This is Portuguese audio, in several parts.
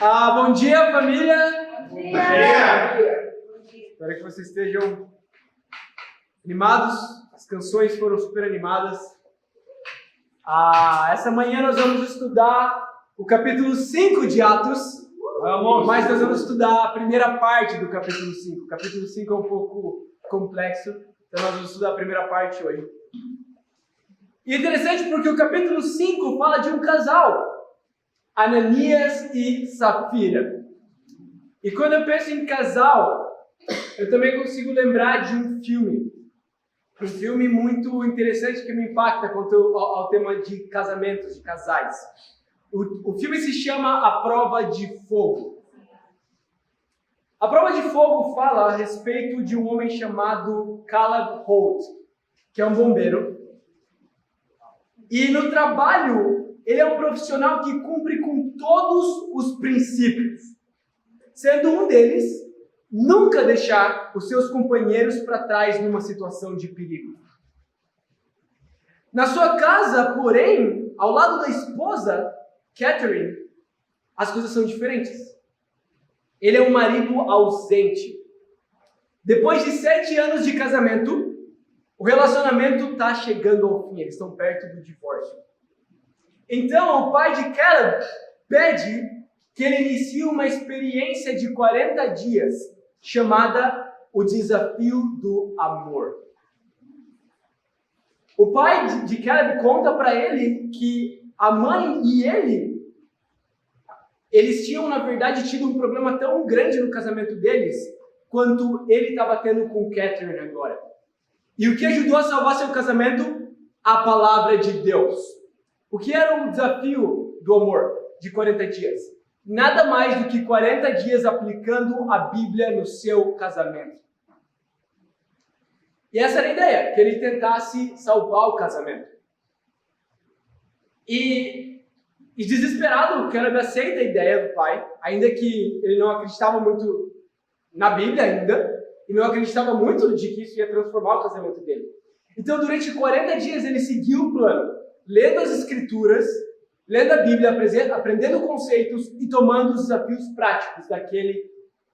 Bom dia, família! Bom dia! Espero que vocês estejam animados. As canções foram super animadas. Essa manhã nós vamos estudar o capítulo 5 de Atos. Mas nós vamos estudar a primeira parte do capítulo 5. O capítulo 5 é um pouco complexo, então nós vamos estudar a primeira parte hoje. E é interessante porque o capítulo 5 fala de um casal, Ananias e Safira. E quando eu penso em casal, eu também consigo lembrar de um filme. Um filme muito interessante que me impacta quanto ao tema de casamentos, de casais. O filme se chama A Prova de Fogo. A Prova de Fogo fala a respeito de um homem chamado Caleb Holt, que é um bombeiro. E no trabalho, ele é um profissional que cumpre com todos os princípios. Sendo um deles, nunca deixar os seus companheiros para trás numa situação de perigo. Na sua casa, porém, ao lado da esposa, Catherine, as coisas são diferentes. Ele é um marido ausente. Depois de 7 anos de casamento, o relacionamento está chegando ao fim. Eles estão perto do divórcio. Então, o pai de Caleb pede que ele inicie uma experiência de 40 dias, chamada o Desafio do Amor. O pai de Caleb conta para ele que a mãe e eles tinham, na verdade, tido um problema tão grande no casamento deles, quanto ele estava tendo com Catherine agora. E o que ajudou a salvar seu casamento? A palavra de Deus. O que era o desafio do amor de 40 dias? Nada mais do que 40 dias aplicando a Bíblia no seu casamento. E essa era a ideia, que ele tentasse salvar o casamento. E desesperado, o Caleb aceita a ideia do pai, ainda que ele não acreditava muito na Bíblia ainda, e não acreditava muito de que isso ia transformar o casamento dele. Então, durante 40 dias, ele seguiu o plano, lendo as Escrituras, lendo a Bíblia, aprendendo conceitos e tomando os desafios práticos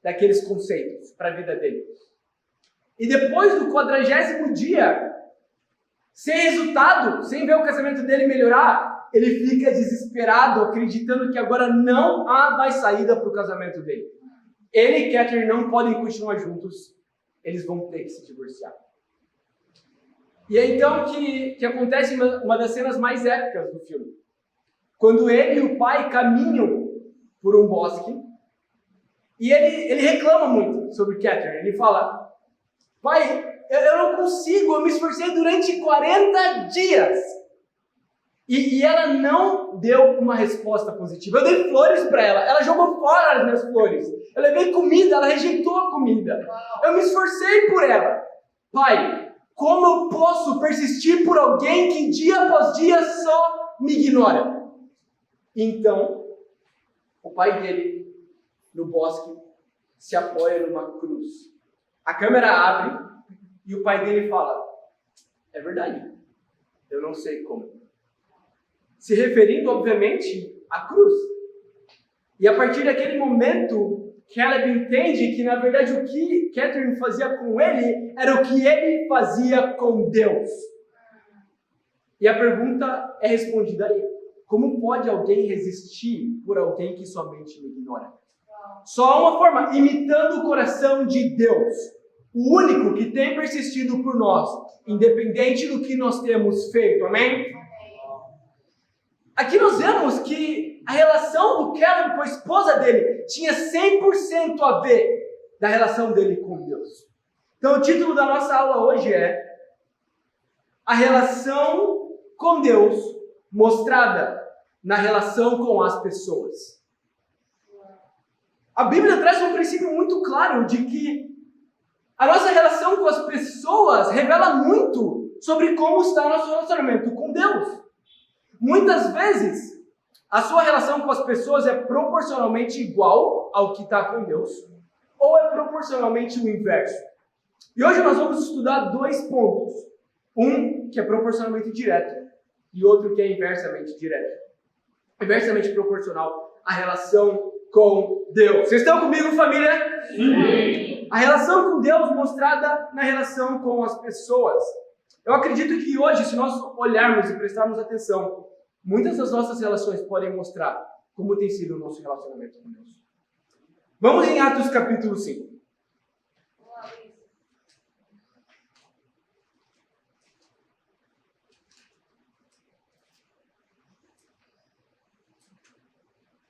daqueles conceitos para a vida dele. E depois do 40º dia, sem resultado, sem ver o casamento dele melhorar, ele fica desesperado, acreditando que agora não há mais saída para o casamento dele. Ele e Catherine não podem continuar juntos, eles vão ter que se divorciar. E é então que acontece uma das cenas mais épicas do filme. Quando ele e o pai caminham por um bosque, e ele reclama muito sobre Catherine. Ele fala: pai, eu não consigo, eu me esforcei durante 40 dias. E ela não deu uma resposta positiva. Eu dei flores para ela, ela jogou fora as minhas flores. Eu levei comida, ela rejeitou a comida. Eu me esforcei por ela. Pai, como eu posso persistir por alguém que dia após dia só me ignora? Então, o pai dele, no bosque, se apoia numa cruz. A câmera abre e o pai dele fala: é verdade, eu não sei como. Se referindo, obviamente, à cruz. E a partir daquele momento, Caleb entende que, na verdade, o que Catherine fazia com ele era o que ele fazia com Deus. E a pergunta é respondida aí: como pode alguém resistir por alguém que somente me ignora? Só há uma forma: imitando o coração de Deus. O único que tem persistido por nós, independente do que nós temos feito. Amém? Aqui nós vemos que a relação do Caleb com a esposa dele tinha 100% a ver da relação dele com Deus. Então o título da nossa aula hoje é A Relação com Deus Mostrada na Relação com as Pessoas. A Bíblia traz um princípio muito claro de que a nossa relação com as pessoas revela muito sobre como está o nosso relacionamento com Deus. Muitas vezes, a sua relação com as pessoas é proporcionalmente igual ao que está com Deus, ou é proporcionalmente o inverso. E hoje nós vamos estudar 2 pontos. Um que é proporcionalmente direto e outro que é inversamente direto. Inversamente proporcional à relação com Deus. Vocês estão comigo, família? Sim. A relação com Deus mostrada na relação com as pessoas. Eu acredito que hoje, se nós olharmos e prestarmos atenção, muitas das nossas relações podem mostrar como tem sido o nosso relacionamento com Deus. Vamos em Atos capítulo 5.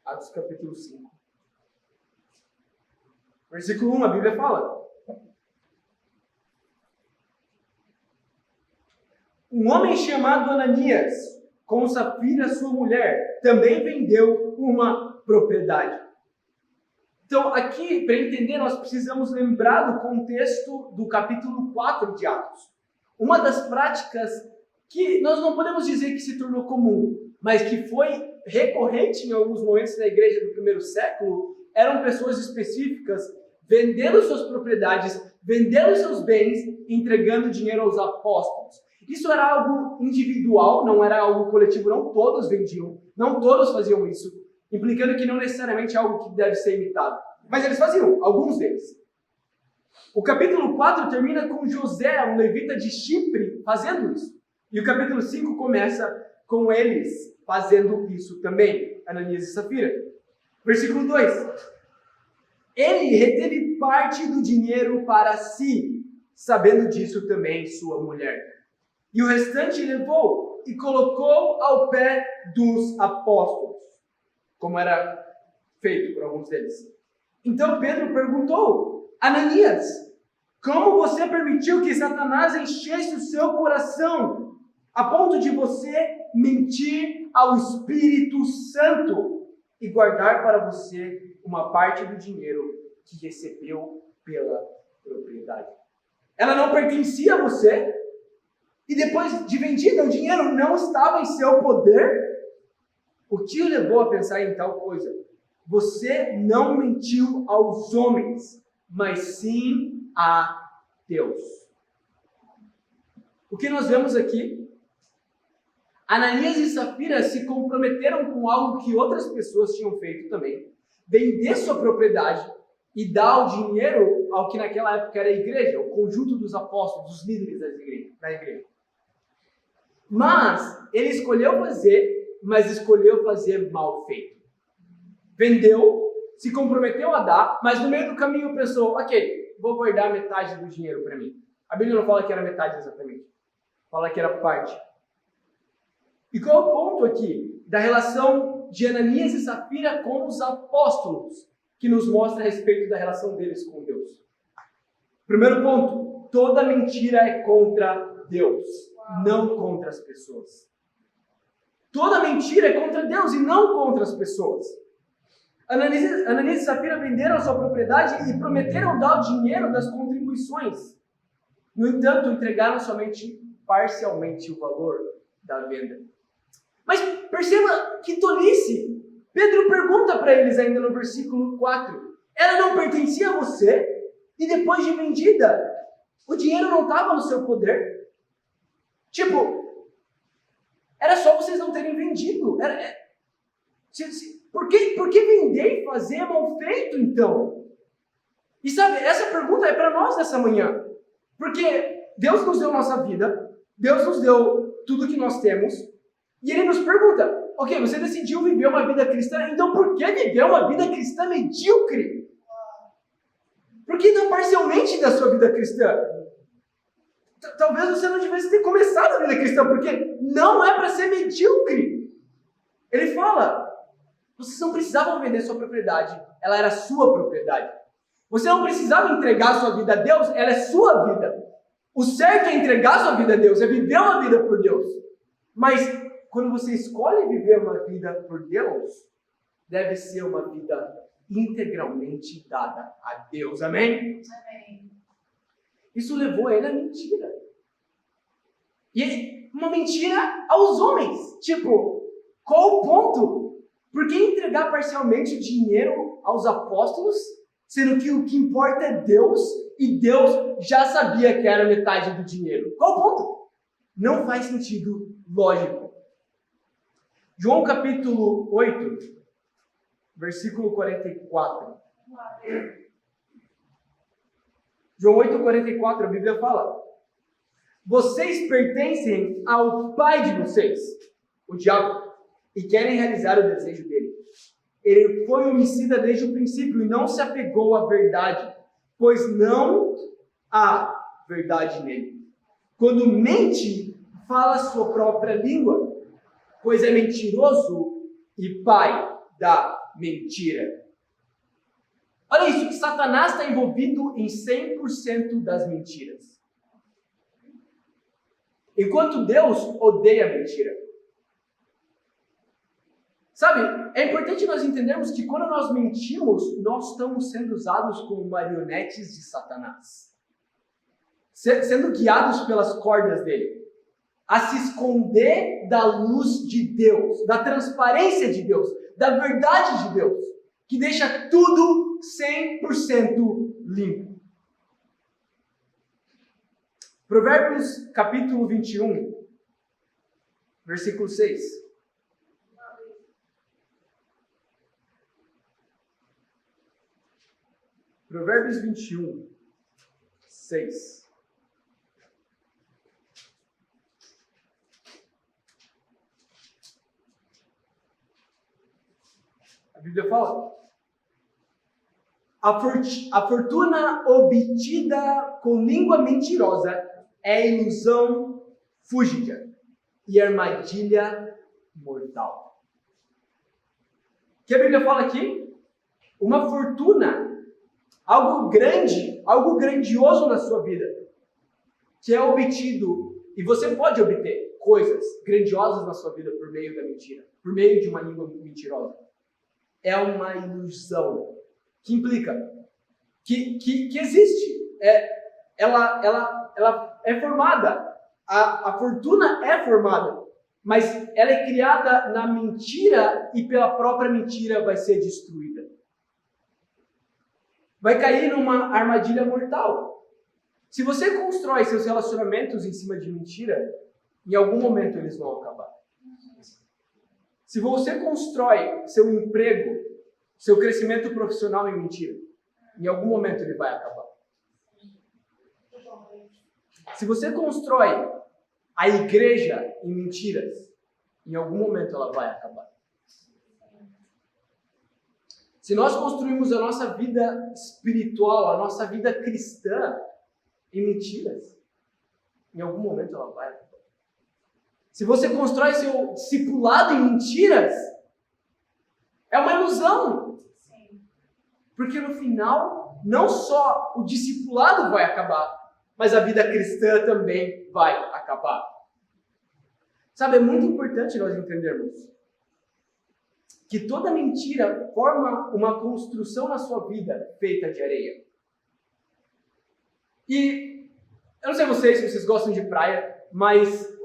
Atos capítulo 5. Versículo 1, a Bíblia fala: um homem chamado Ananias, com Safira, sua mulher, também vendeu uma propriedade. Então, aqui, para entender, nós precisamos lembrar do contexto do capítulo 4 de Atos. Uma das práticas que nós não podemos dizer que se tornou comum, mas que foi recorrente em alguns momentos na igreja do primeiro século, eram pessoas específicas vendendo suas propriedades, vendendo seus bens, entregando dinheiro aos apóstolos. Isso era algo individual, não era algo coletivo, não todos vendiam, não todos faziam isso, implicando que não necessariamente é algo que deve ser imitado. Mas eles faziam, alguns deles. O capítulo 4 termina com José, um levita de Chipre, fazendo isso. E o capítulo 5 começa com eles fazendo isso também, Ananias e Safira. Versículo 2. Ele reteve parte do dinheiro para si, sabendo disso também sua mulher. E o restante levou e colocou ao pé dos apóstolos, como era feito por alguns deles. Então Pedro perguntou: Ananias, como você permitiu que Satanás enchesse o seu coração a ponto de você mentir ao Espírito Santo e guardar para você uma parte do dinheiro que recebeu pela propriedade? Ela não pertencia a você? E depois de vendida, o dinheiro não estava em seu poder? O que o levou a pensar em tal coisa? Você não mentiu aos homens, mas sim a Deus. O que nós vemos aqui? Ananias e Safira se comprometeram com algo que outras pessoas tinham feito também. Vender sua propriedade e dar o dinheiro ao que naquela época era a igreja, o conjunto dos apóstolos, os líderes da igreja. Mas ele escolheu fazer mal feito. Vendeu, se comprometeu a dar, mas no meio do caminho pensou: ok, vou guardar metade do dinheiro para mim. A Bíblia não fala que era metade exatamente, fala que era parte. E qual é o ponto aqui da relação de Ananias e Safira com os apóstolos, que nos mostra a respeito da relação deles com Deus? Primeiro ponto: toda mentira é contra Deus, não contra as pessoas. Toda mentira é contra Deus e não contra as pessoas. Ananias e Safira venderam a sua propriedade e prometeram dar o dinheiro das contribuições. No entanto, entregaram somente parcialmente o valor da venda. Mas perceba que tolice! Pedro pergunta para eles ainda no versículo 4. Ela não pertencia a você? E depois de vendida, o dinheiro não estava no seu poder? Tipo, era só vocês não terem vendido. Por que vender e fazer é mal feito, então? E sabe, essa pergunta é para nós nessa manhã. Porque Deus nos deu nossa vida, Deus nos deu tudo que nós temos, e Ele nos pergunta: ok, você decidiu viver uma vida cristã, então por que viver uma vida cristã medíocre? Por que não parcialmente da sua vida cristã? Talvez você não tivesse ter começado a vida cristã, porque não é para ser medíocre. Ele fala: vocês não precisavam vender sua propriedade, ela era sua propriedade. Você não precisava entregar sua vida a Deus, ela é sua vida. O certo é entregar sua vida a Deus, é viver uma vida por Deus. Mas quando você escolhe viver uma vida por Deus, deve ser uma vida integralmente dada a Deus. Amém? Amém. Isso levou ele à mentira. E uma mentira aos homens. Tipo, qual o ponto? Por que entregar parcialmente o dinheiro aos apóstolos, sendo que o que importa é Deus, e Deus já sabia que era metade do dinheiro? Qual o ponto? Não faz sentido lógico. João capítulo 8, versículo 44. João 8,44, a Bíblia fala: vocês pertencem ao pai de vocês, o diabo, e querem realizar o desejo dele. Ele foi homicida desde o princípio e não se apegou à verdade, pois não há verdade nele. Quando mente, fala a sua própria língua, pois é mentiroso e pai da mentira. Olha isso, que Satanás está envolvido em 100% das mentiras. Enquanto Deus odeia a mentira. Sabe, é importante nós entendermos que quando nós mentimos, nós estamos sendo usados como marionetes de Satanás. Sendo guiados pelas cordas dele. A se esconder da luz de Deus, da transparência de Deus, da verdade de Deus, que deixa tudo 100% limpo. Provérbios capítulo 21, versículo 6. Provérbios 21, 6. A Bíblia fala: a fortuna obtida com língua mentirosa é ilusão fúgidia e armadilha mortal. O que a Bíblia fala aqui? Uma fortuna, algo grande, algo grandioso na sua vida, que é obtido, e você pode obter coisas grandiosas na sua vida por meio da mentira, por meio de uma língua mentirosa. É uma ilusão, que implica que existe. Ela é formada, a fortuna é formada, mas ela é criada na mentira e pela própria mentira vai ser destruída. Vai cair numa armadilha mortal. Se você constrói seus relacionamentos em cima de mentira, em algum momento eles vão acabar. Se você constrói seu emprego, seu crescimento profissional em mentira, em algum momento ele vai acabar. Se você constrói a igreja em mentiras, em algum momento ela vai acabar. Se nós construímos a nossa vida espiritual, a nossa vida cristã em mentiras, em algum momento ela vai acabar. Se você constrói seu discipulado em mentiras, é uma ilusão. Porque no final, não só o discipulado vai acabar, mas a vida cristã também vai acabar. Sabe, é muito importante nós entendermos que toda mentira forma uma construção na sua vida feita de areia. E eu não sei vocês, se vocês gostam de praia, mas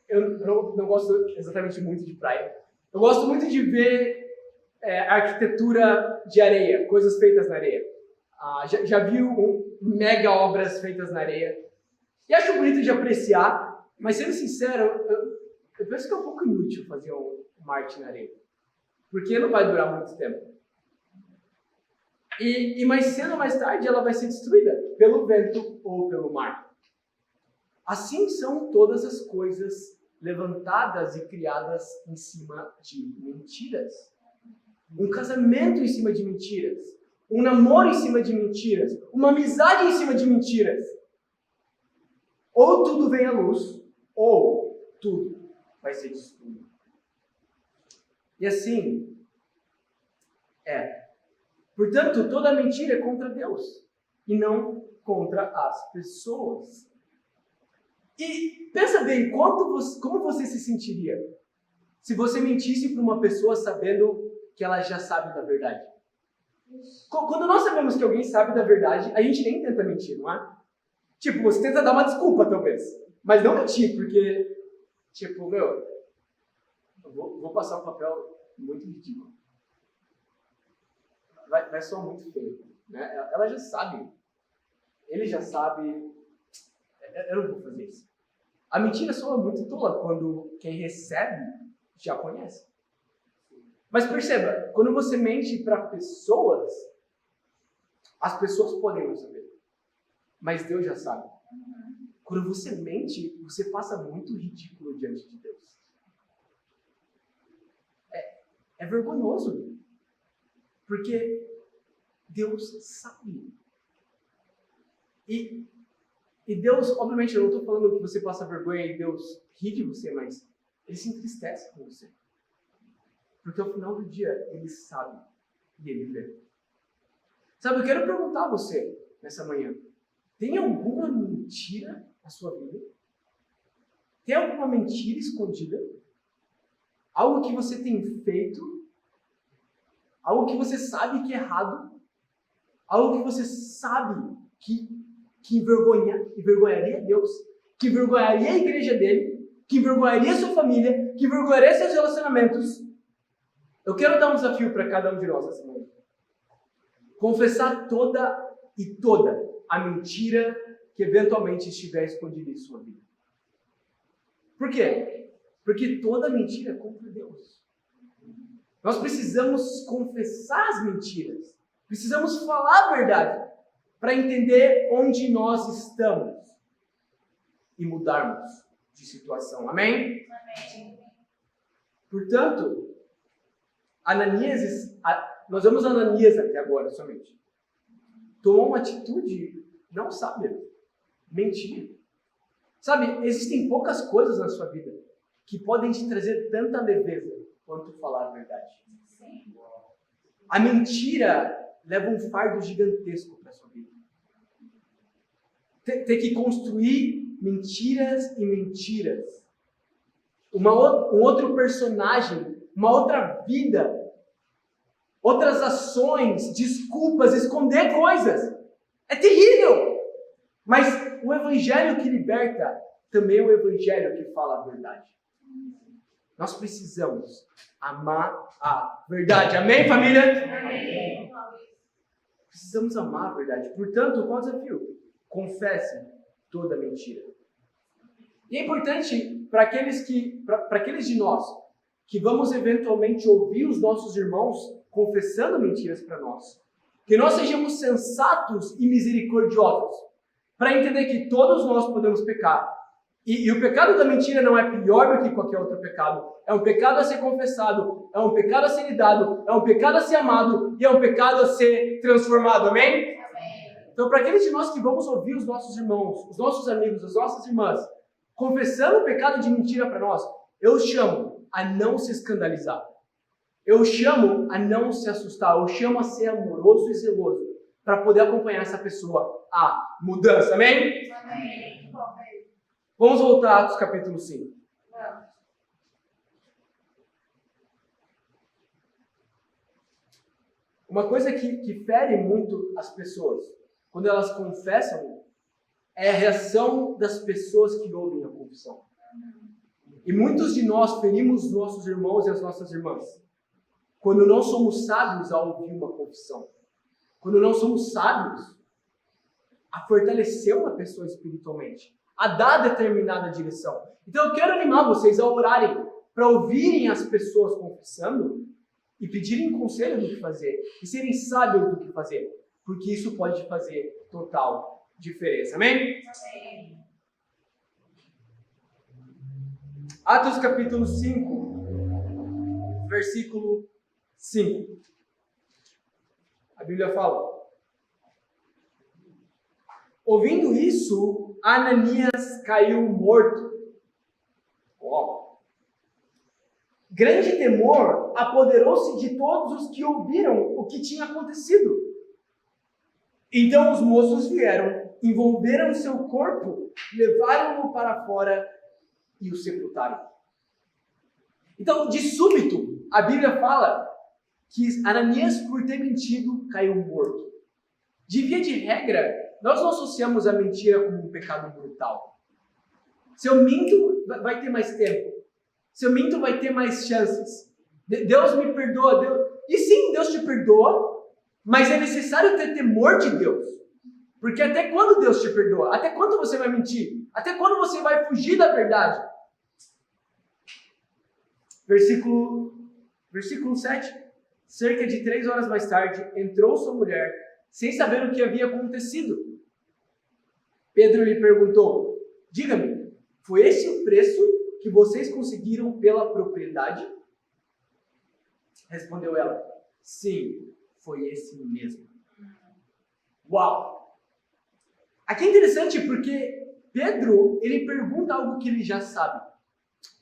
eu não gosto exatamente muito de praia. Eu gosto muito de ver arquitetura de areia, coisas feitas na areia. Já vi mega obras feitas na areia. E acho bonito de apreciar, mas sendo sincero, eu penso que é um pouco inútil fazer uma arte na areia. Porque não vai durar muito tempo. E mais cedo ou mais tarde ela vai ser destruída pelo vento ou pelo mar. Assim são todas as coisas levantadas e criadas em cima de mentiras. Um casamento em cima de mentiras. Um namoro em cima de mentiras. Uma amizade em cima de mentiras. Ou tudo vem à luz, ou tudo vai ser destruído. E assim é. Portanto, toda mentira é contra Deus e não contra as pessoas. E pensa bem, como você se sentiria se você mentisse para uma pessoa sabendo que ela já sabe da verdade? Quando nós sabemos que alguém sabe da verdade, a gente nem tenta mentir, não é? Tipo, você tenta dar uma desculpa, talvez. Mas não mentir, porque, tipo, eu vou passar um papel muito ridículo. Vai soar muito feio, né? Ela já sabe. Ele já sabe. Eu não vou fazer isso. A mentira soa muito tola quando quem recebe já conhece. Mas perceba, quando você mente para pessoas, as pessoas podem não saber. Mas Deus já sabe. Quando você mente, você passa muito ridículo diante de Deus. É vergonhoso. Porque Deus sabe. E Deus, obviamente, eu não estou falando que você passa vergonha e Deus ri de você, mas Ele se entristece com você. Porque ao final do dia, Ele sabe e Ele vê. Sabe, eu quero perguntar a você, nessa manhã, tem alguma mentira na sua vida? Tem alguma mentira escondida? Algo que você tem feito? Algo que você sabe que é errado? Algo que você sabe que envergonharia Deus? Que envergonharia a igreja dele? Que envergonharia sua família? Que envergonharia seus relacionamentos? Eu quero dar um desafio para cada um de nós essa manhã. Confessar toda a mentira que eventualmente estiver escondida em sua vida. Por quê? Porque toda mentira é contra Deus. Nós precisamos confessar as mentiras. Precisamos falar a verdade para entender onde nós estamos e mudarmos de situação. Amém? Amém. Portanto, nós vemos Ananias até agora somente. Tomou uma atitude não sábia. Mentir. Sabe, existem poucas coisas na sua vida que podem te trazer tanta leveza quanto falar a verdade. Sim. A mentira leva um fardo gigantesco para a sua vida. Ter que construir mentiras e mentiras. Um outro personagem, uma outra vida, outras ações, desculpas, esconder coisas. É terrível! Mas o evangelho que liberta também é o evangelho que fala a verdade. Nós precisamos amar a verdade. Amém, família? Amém. Precisamos amar a verdade. Portanto, qual é o desafio? Confesse toda mentira. E é importante para aqueles de nós que vamos eventualmente ouvir os nossos irmãos confessando mentiras para nós, que nós sejamos sensatos e misericordiosos, para entender que todos nós podemos pecar. E o pecado da mentira não é pior do que qualquer outro pecado. É um pecado a ser confessado, é um pecado a ser lidado, é um pecado a ser amado e é um pecado a ser transformado. Amém? Amém. Então, para aqueles de nós que vamos ouvir os nossos irmãos, os nossos amigos, as nossas irmãs, confessando o pecado de mentira para nós, eu chamo a não se escandalizar. Eu chamo a não se assustar. Eu chamo a ser amoroso e zeloso para poder acompanhar essa pessoa à mudança. Amém? Amém. Vamos voltar a Atos capítulo 5. Vamos. Uma coisa que fere muito as pessoas, quando elas confessam, é a reação das pessoas que ouvem a confissão. E muitos de nós ferimos os nossos irmãos e as nossas irmãs quando não somos sábios a ouvir uma confissão. Quando não somos sábios a fortalecer uma pessoa espiritualmente, a dar determinada direção. Então eu quero animar vocês a orarem para ouvirem as pessoas confessando e pedirem conselho do que fazer e serem sábios do que fazer, porque isso pode fazer total diferença. Amém? Amém. Atos capítulo 5, versículo 5. A Bíblia fala: ouvindo isso, Ananias caiu morto. Uau. Grande temor apoderou-se de todos os que ouviram o que tinha acontecido. Então os moços vieram, envolveram seu corpo, levaram-no para fora e o sepultaram. Então, de súbito, a Bíblia fala que Ananias, por ter mentido, caiu morto. De via de regra, nós não associamos a mentira como um pecado brutal. Se eu minto, vai ter mais tempo. Se eu minto, vai ter mais chances. Deus me perdoa. E sim, Deus te perdoa, mas é necessário ter temor de Deus. Porque até quando Deus te perdoa? Até quando você vai mentir? Até quando você vai fugir da verdade? Versículo Versículo 7. Cerca de 3 horas mais tarde, entrou sua mulher, sem saber o que havia acontecido. Pedro lhe perguntou: diga-me, foi esse o preço que vocês conseguiram pela propriedade? Respondeu ela: sim, foi esse mesmo. Uau! Aqui é interessante porque Pedro, ele pergunta algo que ele já sabe.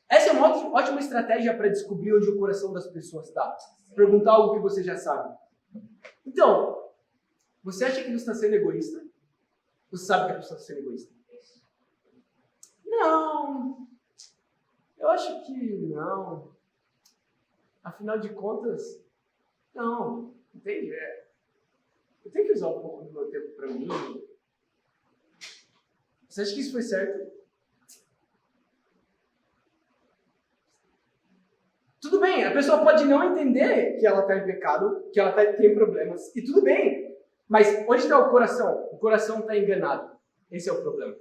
Essa é uma ótima estratégia para descobrir onde o coração das pessoas está. Perguntar algo que você já sabe. Então, você acha que você está sendo egoísta? Você sabe que a pessoa está sendo egoísta? Não. Eu acho que não. Afinal de contas, não. Entende? Eu tenho que usar um pouco do meu tempo para mim. Você acha que isso foi certo? Tudo bem, a pessoa pode não entender que ela está em pecado, que ela tem problemas, e tudo bem. Mas onde está o coração? O coração está enganado. Esse é o problema.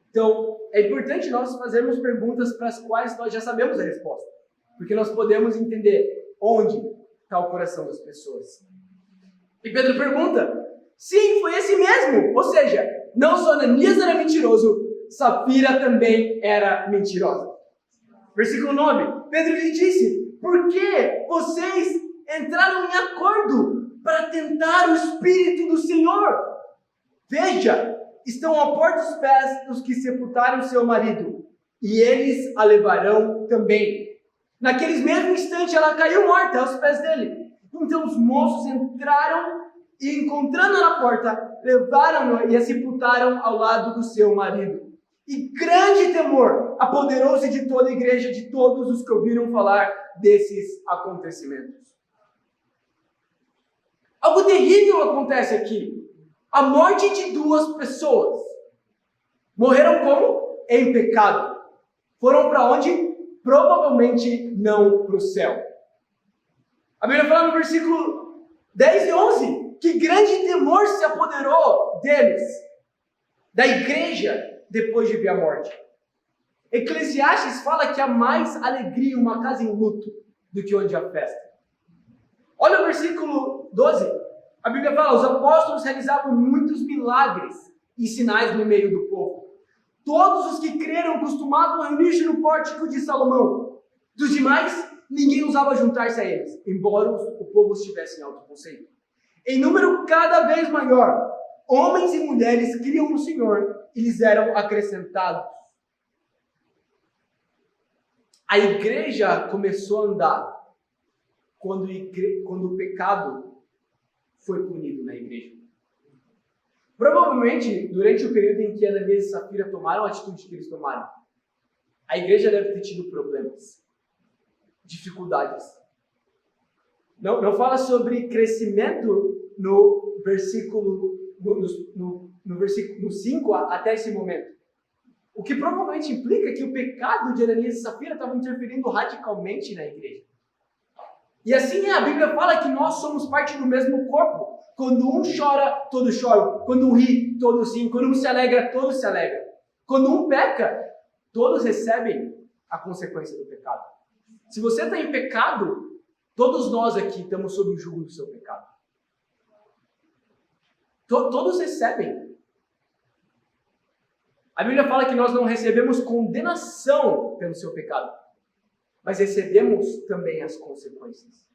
Então, é importante nós fazermos perguntas para as quais nós já sabemos a resposta. Porque nós podemos entender onde está o coração das pessoas. E Pedro pergunta: sim, foi esse mesmo. Ou seja, não só Ananias era mentiroso, Safira também era mentirosa. Versículo 9. Pedro lhe disse: por que vocês entraram em acordo para tentar o Espírito do Senhor? Veja, estão à porta os pés dos que sepultaram seu marido, e eles a levarão também. Naqueles mesmos instantes ela caiu morta aos pés dele. Então os moços entraram e, encontrando-a na porta, levaram-na e a sepultaram ao lado do seu marido. E grande temor apoderou-se de toda a igreja, de todos os que ouviram falar desses acontecimentos. Algo terrível acontece aqui. A morte de 2 pessoas. Morreram como? Em pecado. Foram para onde? Provavelmente não para o céu. A Bíblia fala no versículo 10 e 11 que grande temor se apoderou deles, da igreja, depois de ver a morte. Eclesiastes fala que há mais alegria em uma casa em luto do que onde há festa. Olha o versículo 12. A Bíblia fala: os apóstolos realizavam muitos milagres e sinais no meio do povo. Todos os que creram costumavam reunir-se no pórtico de Salomão. Dos demais, ninguém ousava juntar-se a eles, embora o povo estivesse em alto conceito. Em número cada vez maior, homens e mulheres criam no Senhor e lhes eram acrescentados. A igreja começou a andar quando o pecado foi punido na igreja. Provavelmente, durante o período em que Ananias e Safira tomaram a atitude que eles tomaram, a igreja deve ter tido problemas, dificuldades. Não fala sobre crescimento no versículo no versículo 5 até esse momento. O que provavelmente implica que o pecado de Ananias e Safira estava interferindo radicalmente na igreja. E assim a Bíblia fala que nós somos parte do mesmo corpo. Quando um chora, todos choram. Quando um ri, todos riem. Quando um se alegra, todos se alegram. Quando um peca, todos recebem a consequência do pecado. Se você está em pecado, todos nós aqui estamos sob o jugo do seu pecado. Todos recebem. A Bíblia fala que nós não recebemos condenação pelo seu pecado, mas recebemos também as consequências.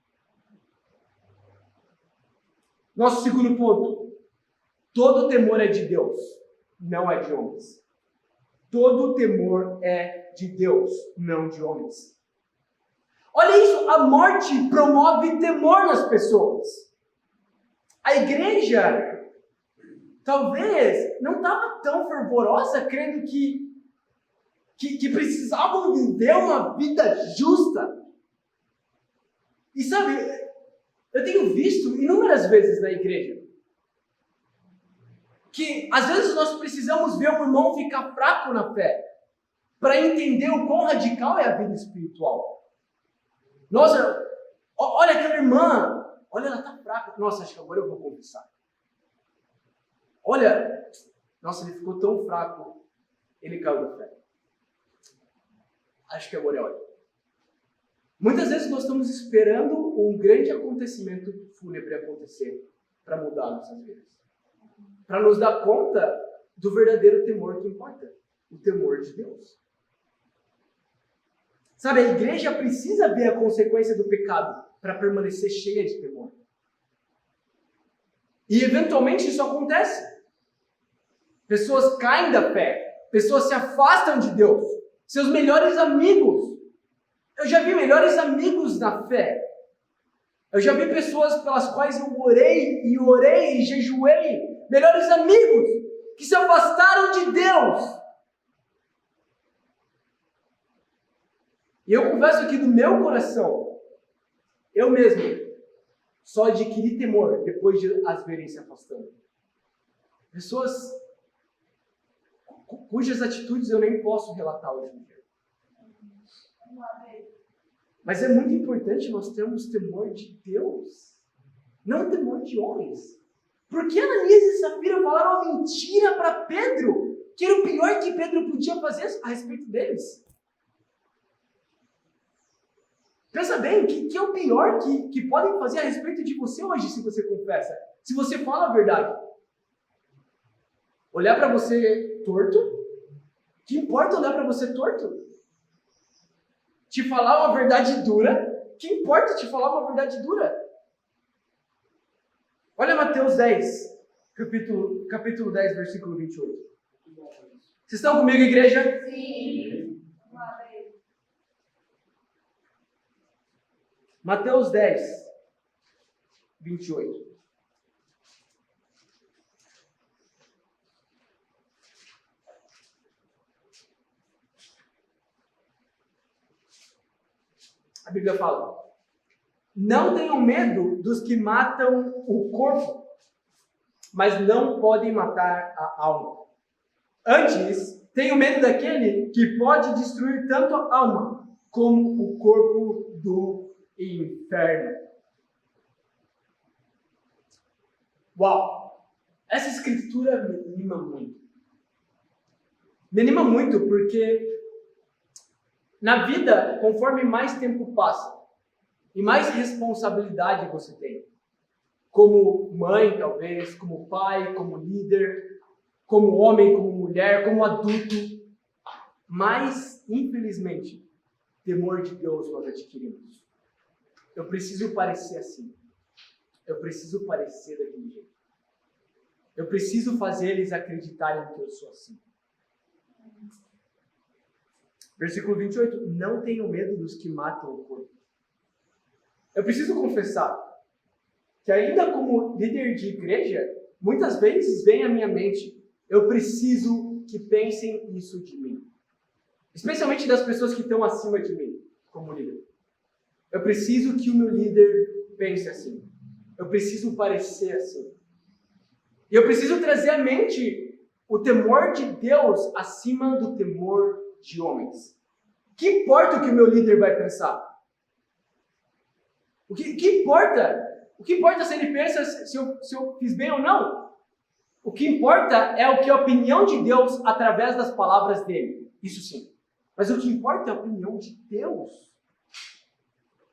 Nosso segundo ponto: todo temor é de Deus, não é de homens. Todo temor é de Deus, não de homens. Olha isso, a morte promove temor nas pessoas. A igreja talvez não estava tão fervorosa, crendo que precisavam viver uma vida justa. E sabe, eu tenho visto inúmeras vezes na igreja que às vezes nós precisamos ver um irmão ficar fraco na fé para entender o quão radical é a vida espiritual. Nossa, olha aquela irmã, olha, ela está fraca. Nossa, acho que agora eu vou confessar. Olha, nossa, ele ficou tão fraco, ele caiu da fé. Acho que agora é hora. Muitas vezes nós estamos esperando um grande acontecimento fúnebre acontecer para mudar nossas vidas. Para nos dar conta do verdadeiro temor que importa. O temor de Deus. Sabe, a igreja precisa ver a consequência do pecado para permanecer cheia de temor. E eventualmente isso acontece. Pessoas caem da fé. Pessoas se afastam de Deus. Seus melhores amigos. Eu já vi melhores amigos na fé. Eu já vi pessoas pelas quais eu orei e jejuei. Melhores amigos que se afastaram de Deus. E eu confesso aqui do meu coração, eu mesmo só adquiri temor depois de as verem se afastando. Pessoas cujas atitudes eu nem posso relatar hoje em dia. Mas é muito importante nós termos temor de Deus, não temor de homens. Por que Ananias e Safira falaram uma mentira para Pedro, que era o pior que Pedro podia fazer a respeito deles? Pensa bem, o que é o pior que podem fazer a respeito de você hoje, se você confessa? Se você fala a verdade. Olhar para você torto? Que importa olhar para você torto? Te falar uma verdade dura? Que importa te falar uma verdade dura? Olha Mateus 10, capítulo 10, versículo 28. Vocês estão comigo, igreja? Sim. Mateus 10, 28. A Bíblia fala: não tenham medo dos que matam o corpo, mas não podem matar a alma. Antes, tenham medo daquele que pode destruir tanto a alma como o corpo do inferno. Uau! Essa escritura me anima muito. Me anima muito porque na vida, conforme mais tempo passa e mais responsabilidade você tem, como mãe talvez, como pai, como líder, como homem, como mulher, como adulto, mais, infelizmente, temor de Deus nós adquirimos. Eu preciso parecer assim. Eu preciso parecer daquele jeito. Eu preciso fazer eles acreditarem que eu sou assim. Versículo 28. Não tenham medo dos que matam o corpo. Eu preciso confessar que ainda como líder de igreja, muitas vezes vem à minha mente, eu preciso que pensem isso de mim. Especialmente das pessoas que estão acima de mim, como líder. Eu preciso que o meu líder pense assim. Eu preciso parecer assim. E eu preciso trazer à mente o temor de Deus acima do temor de homens. Que importa o que o meu líder vai pensar? O que importa? O que importa se ele pensa se eu fiz bem ou não? O que importa é o que a opinião de Deus através das palavras dele. Isso sim. Mas o que importa é a opinião de Deus.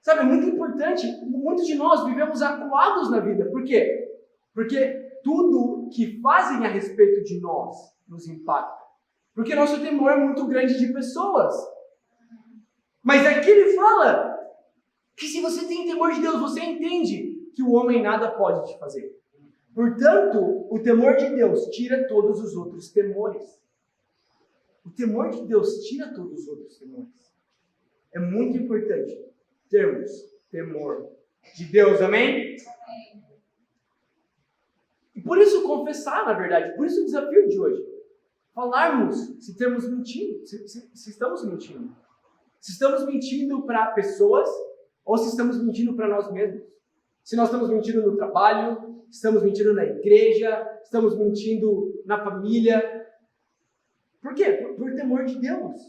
Sabe, é muito importante. Muitos de nós vivemos acuados na vida. Por quê? Porque tudo que fazem a respeito de nós nos impacta. Porque nosso temor é muito grande de pessoas. Mas aqui ele fala que se você tem temor de Deus, você entende que o homem nada pode te fazer. Portanto, o temor de Deus tira todos os outros temores. O temor de Deus tira todos os outros temores. É muito importante termos temor de Deus, amém? Amém. E por isso confessar, na verdade, por isso o desafio de hoje. Falarmos se estamos mentindo, se estamos mentindo. Se estamos mentindo para pessoas ou se estamos mentindo para nós mesmos. Se nós estamos mentindo no trabalho, estamos mentindo na igreja, estamos mentindo na família. Por quê? Por temor de Deus.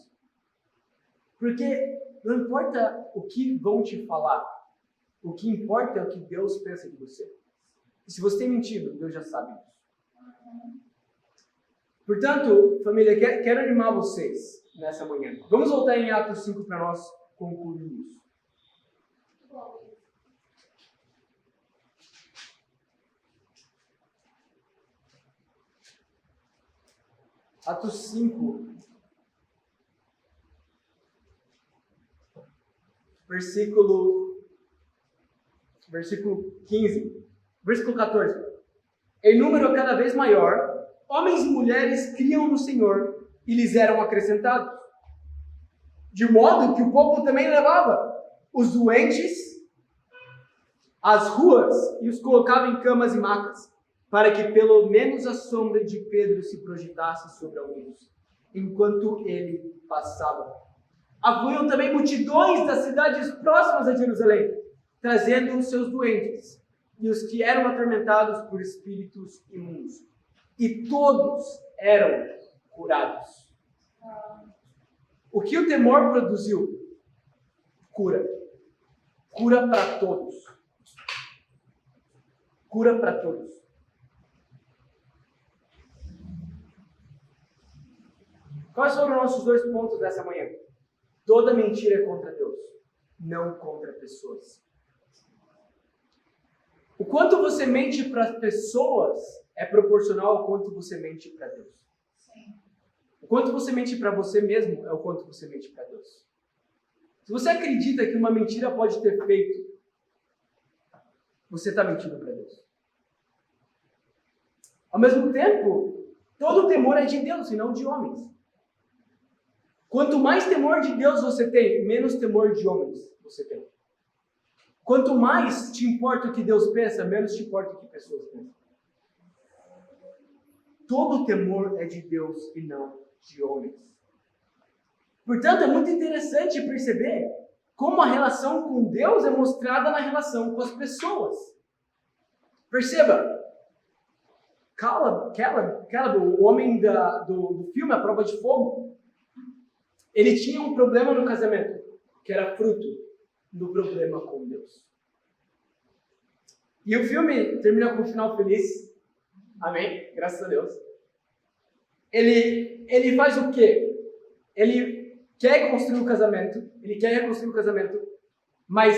Porque não importa o que vão te falar, o que importa é o que Deus pensa de você. E se você tem mentido, Deus já sabe disso. Portanto, família, quero animar vocês nessa manhã. Vamos voltar em Atos 5 para nós concluirmos. Atos 5, versículo 15, versículo 14. Em número cada vez maior, homens e mulheres criam no Senhor e lhes eram acrescentados. De modo que o povo também levava os doentes às ruas e os colocava em camas e macas, para que pelo menos a sombra de Pedro se projetasse sobre alguns, enquanto ele passava. Afluíam também multidões das cidades próximas a Jerusalém, trazendo os seus doentes e os que eram atormentados por espíritos imundos. E todos eram curados. O que o temor produziu? Cura. Cura para todos. Cura para todos. Quais foram os nossos 2 pontos dessa manhã? Toda mentira é contra Deus, não contra pessoas. O quanto você mente para as pessoas é proporcional ao quanto você mente para Deus. O quanto você mente para você mesmo é o quanto você mente para Deus. Se você acredita que uma mentira pode ter feito, você está mentindo para Deus. Ao mesmo tempo, todo temor é de Deus e não de homens. Quanto mais temor de Deus você tem, menos temor de homens você tem. Quanto mais te importa o que Deus pensa, menos te importa o que pessoas pensam. Todo temor é de Deus e não de homens. Portanto, é muito interessante perceber como a relação com Deus é mostrada na relação com as pessoas. Perceba, Caleb, o homem do filme A Prova de Fogo, ele tinha um problema no casamento, que era fruto do problema com Deus. E o filme termina com um final feliz. Amém? Graças a Deus. Ele faz o quê? Ele quer construir o casamento, ele quer reconstruir o casamento, mas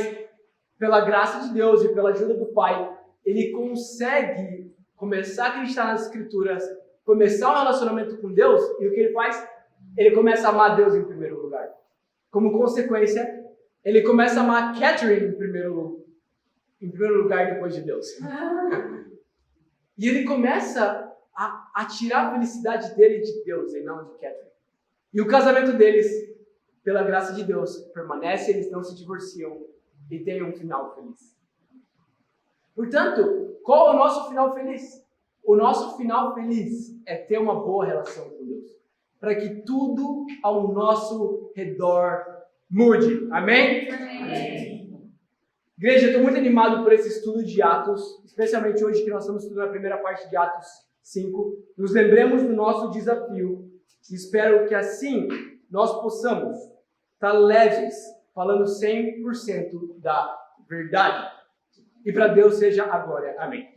pela graça de Deus e pela ajuda do Pai, ele consegue começar a acreditar nas Escrituras, começar um relacionamento com Deus, e o que ele faz? Ele começa a amar Deus em primeiro lugar. Como consequência, ele começa a amar Catherine em primeiro lugar depois de Deus. E ele começa a tirar a felicidade dele de Deus e não de Catherine. E o casamento deles, pela graça de Deus, permanece, eles não se divorciam e têm um final feliz. Portanto, qual é o nosso final feliz? O nosso final feliz é ter uma boa relação com Deus, para que tudo ao nosso redor mude. Amém? Amém. Igreja, eu estou muito animado por esse estudo de Atos, especialmente hoje que nós estamos estudando a primeira parte de Atos 5. Nos lembremos do nosso desafio. Espero que assim nós possamos estar leves, falando 100% da verdade. E para Deus seja a glória. Amém.